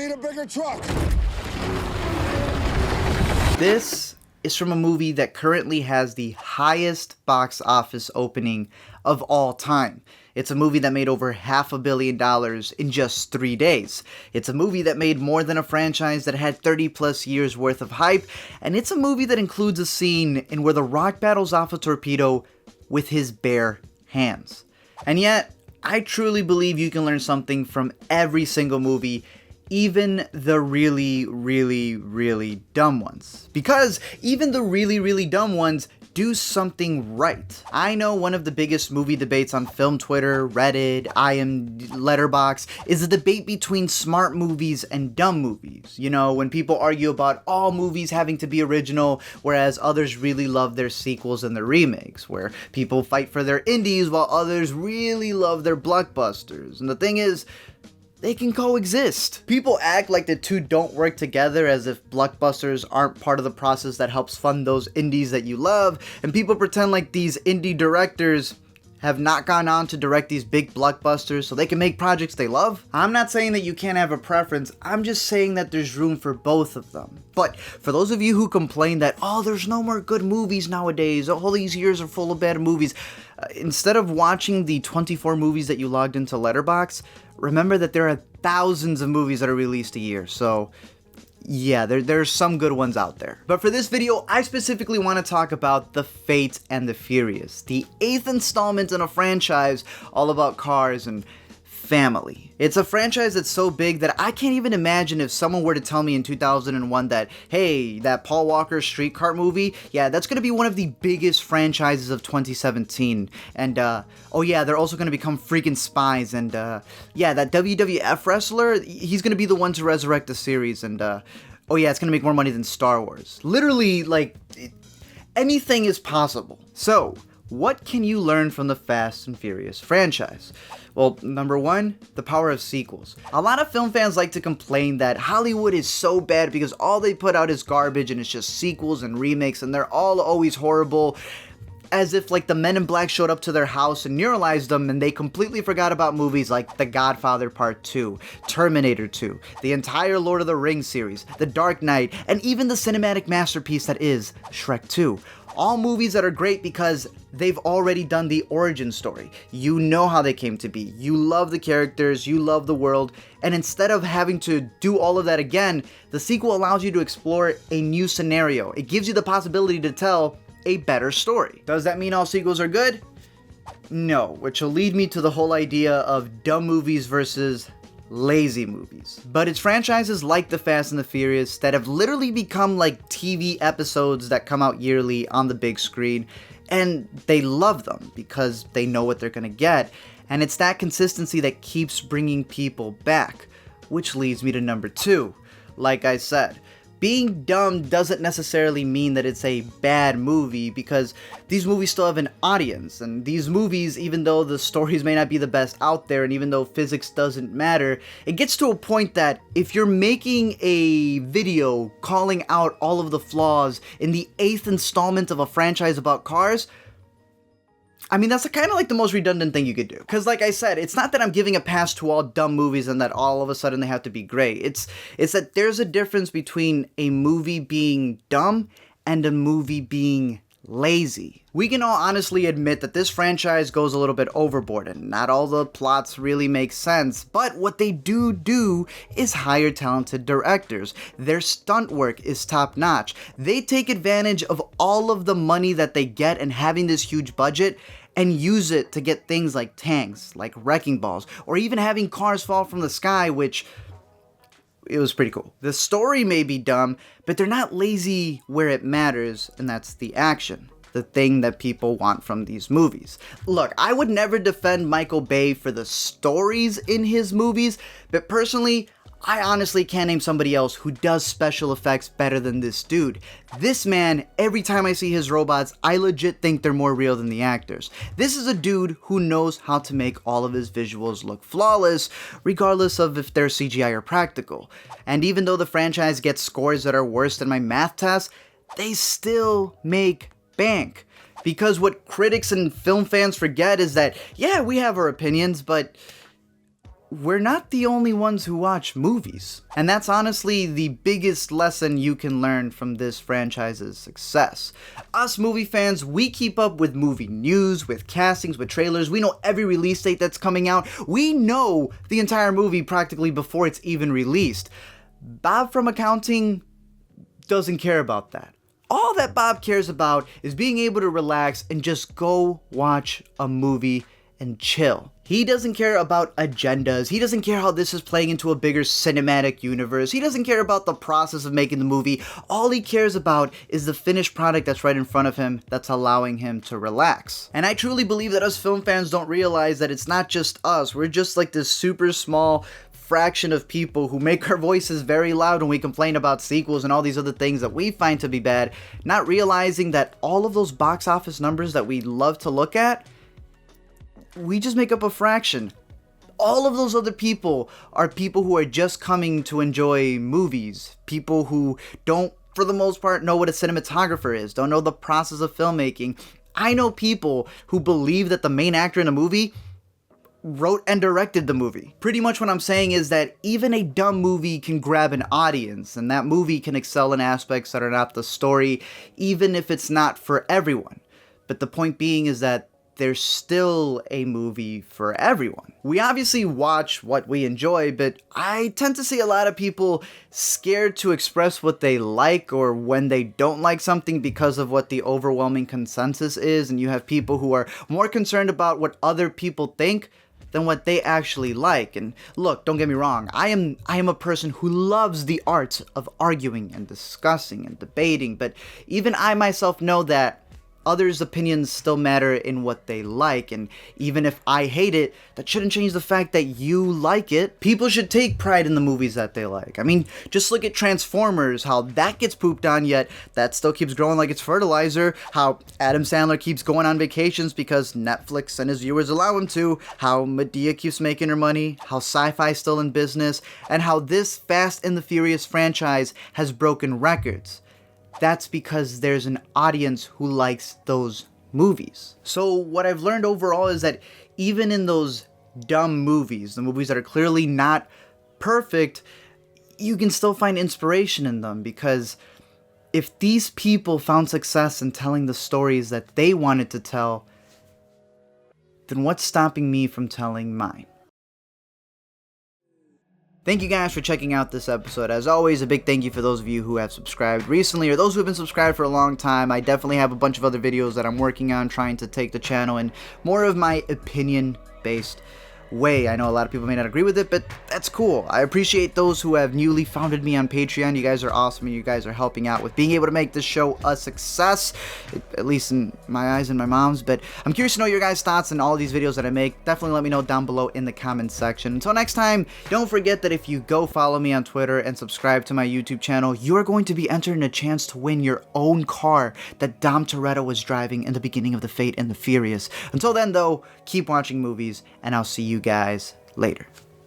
need a bigger truck. This is from a movie that currently has the highest box office opening of all time. It's a movie that made over $500 million in just 3 days. It's a movie that made more than a franchise that had 30 plus years worth of hype, and it's a movie that includes a scene in where The Rock battles off a torpedo with his bare hands. And yet, I truly believe you can learn something from every single movie, even the really, really, really dumb ones. Because even the really, really dumb ones do something right. I know one of the biggest movie debates on film Twitter, Reddit, Letterboxd is the debate between smart movies and dumb movies. You know, when people argue about all movies having to be original, whereas others really love their sequels and their remakes, where people fight for their indies while others really love their blockbusters. And the thing is, they can coexist. People act like the two don't work together, as if blockbusters aren't part of the process that helps fund those indies that you love, and people pretend like these indie directors have not gone on to direct these big blockbusters so they can make projects they love. I'm not saying that you can't have a preference, I'm just saying that there's room for both of them. But for those of you who complain that, oh, there's no more good movies nowadays, all these years are full of bad movies, instead of watching the 24 movies that you logged into Letterboxd, remember that there are thousands of movies that are released a year, so yeah, there's some good ones out there. But for this video, I specifically want to talk about The Fate and the Furious, the 8th installment in a franchise all about cars and family. It's a franchise that's so big that I can't even imagine if someone were to tell me in 2001 that, hey, that Paul Walker streetcar movie, yeah, that's going to be one of the biggest franchises of 2017. And, oh yeah, they're also going to become freaking spies. And, yeah, that WWF wrestler, he's going to be the one to resurrect the series. And, oh yeah, it's going to make more money than Star Wars. Literally, like, anything is possible. So, what can you learn from the Fast and Furious franchise? Well, number one, the power of sequels. A lot of film fans like to complain that Hollywood is so bad because all they put out is garbage and it's just sequels and remakes and they're all always horrible, as if like the Men in Black showed up to their house and neuralized them and they completely forgot about movies like The Godfather Part 2, Terminator 2, the entire Lord of the Rings series, The Dark Knight, and even the cinematic masterpiece that is Shrek 2. All movies that are great because they've already done the origin story. You know how they came to be. You love the characters, you love the world, and instead of having to do all of that again, the sequel allows you to explore a new scenario. It gives you the possibility to tell a better story. Does that mean all sequels are good? No, which will lead me to the whole idea of dumb movies versus lazy movies. But it's franchises like The Fast and the Furious that have literally become like TV episodes that come out yearly on the big screen, and they love them because they know what they're gonna get, and it's that consistency that keeps bringing people back. Which leads me to number two. Like I said, being dumb doesn't necessarily mean that it's a bad movie, because these movies still have an audience, and these movies, even though the stories may not be the best out there, and even though physics doesn't matter, it gets to a point that if you're making a video calling out all of the flaws in the 8th installment of a franchise about cars, I mean, that's kind of like the most redundant thing you could do. Because like I said, it's not that I'm giving a pass to all dumb movies and that all of a sudden they have to be great. It's that there's a difference between a movie being dumb and a movie being lazy. We can all honestly admit that this franchise goes a little bit overboard and not all the plots really make sense, but what they do is hire talented directors. Their stunt work is top notch. They take advantage of all of the money that they get and having this huge budget and use it to get things like tanks, like wrecking balls, or even having cars fall from the sky, which it was pretty cool. The story may be dumb, but they're not lazy where it matters, and that's the action. The thing that people want from these movies. Look, I would never defend Michael Bay for the stories in his movies, but personally, I honestly can't name somebody else who does special effects better than this dude. This man, every time I see his robots, I legit think they're more real than the actors. This is a dude who knows how to make all of his visuals look flawless, regardless of if they're CGI or practical. And even though the franchise gets scores that are worse than my math tests, they still make bank. Because what critics and film fans forget is that, yeah, we have our opinions, but we're not the only ones who watch movies. And that's honestly the biggest lesson you can learn from this franchise's success. Us movie fans, we keep up with movie news, with castings, with trailers. We know every release date that's coming out. We know the entire movie practically before it's even released. Bob from accounting doesn't care about that. All that Bob cares about is being able to relax and just go watch a movie and chill. He doesn't care about agendas. He doesn't care how this is playing into a bigger cinematic universe. He doesn't care about the process of making the movie. All he cares about is the finished product that's right in front of him that's allowing him to relax. And I truly believe that us film fans don't realize that it's not just us. We're just like this super small fraction of people who make our voices very loud when we complain about sequels and all these other things that we find to be bad, not realizing that all of those box office numbers that we love to look at, we just make up a fraction. All of those other people are people who are just coming to enjoy movies. People who don't, for the most part, know what a cinematographer is, don't know the process of filmmaking. I know people who believe that the main actor in a movie wrote and directed the movie. Pretty much what I'm saying is that even a dumb movie can grab an audience, and that movie can excel in aspects that are not the story, even if it's not for everyone. But the point being is that there's still a movie for everyone. We obviously watch what we enjoy, but I tend to see a lot of people scared to express what they like or when they don't like something because of what the overwhelming consensus is, and you have people who are more concerned about what other people think than what they actually like. And look, don't get me wrong, I am a person who loves the art of arguing and discussing and debating, but even I myself know that others' opinions still matter in what they like, and even if I hate it, that shouldn't change the fact that you like it. People should take pride in the movies that they like. I mean, just look at Transformers, how that gets pooped on, yet that still keeps growing like it's fertilizer, how Adam Sandler keeps going on vacations because Netflix and his viewers allow him to, how Madea keeps making her money, how sci-fi's still in business, and how this Fast and the Furious franchise has broken records. That's because there's an audience who likes those movies. So what I've learned overall is that even in those dumb movies, the movies that are clearly not perfect, you can still find inspiration in them, because if these people found success in telling the stories that they wanted to tell, then what's stopping me from telling mine? Thank you guys for checking out this episode. As always, a big thank you for those of you who have subscribed recently or those who have been subscribed for a long time. I definitely have a bunch of other videos that I'm working on trying to take the channel in more of my opinion-based way. I know a lot of people may not agree with it, but that's cool. I appreciate those who have newly founded me on Patreon. You guys are awesome, and you guys are helping out with being able to make this show a success, at least in my eyes and my mom's. But I'm curious to know your guys' thoughts on all of these videos that I make. Definitely let me know down below in the comments section. Until next time, don't forget that if you go follow me on Twitter and subscribe to my YouTube channel, you are going to be entering a chance to win your own car that Dom Toretto was driving in the beginning of The Fate and the Furious. Until then, though, keep watching movies, and I'll see you guys later.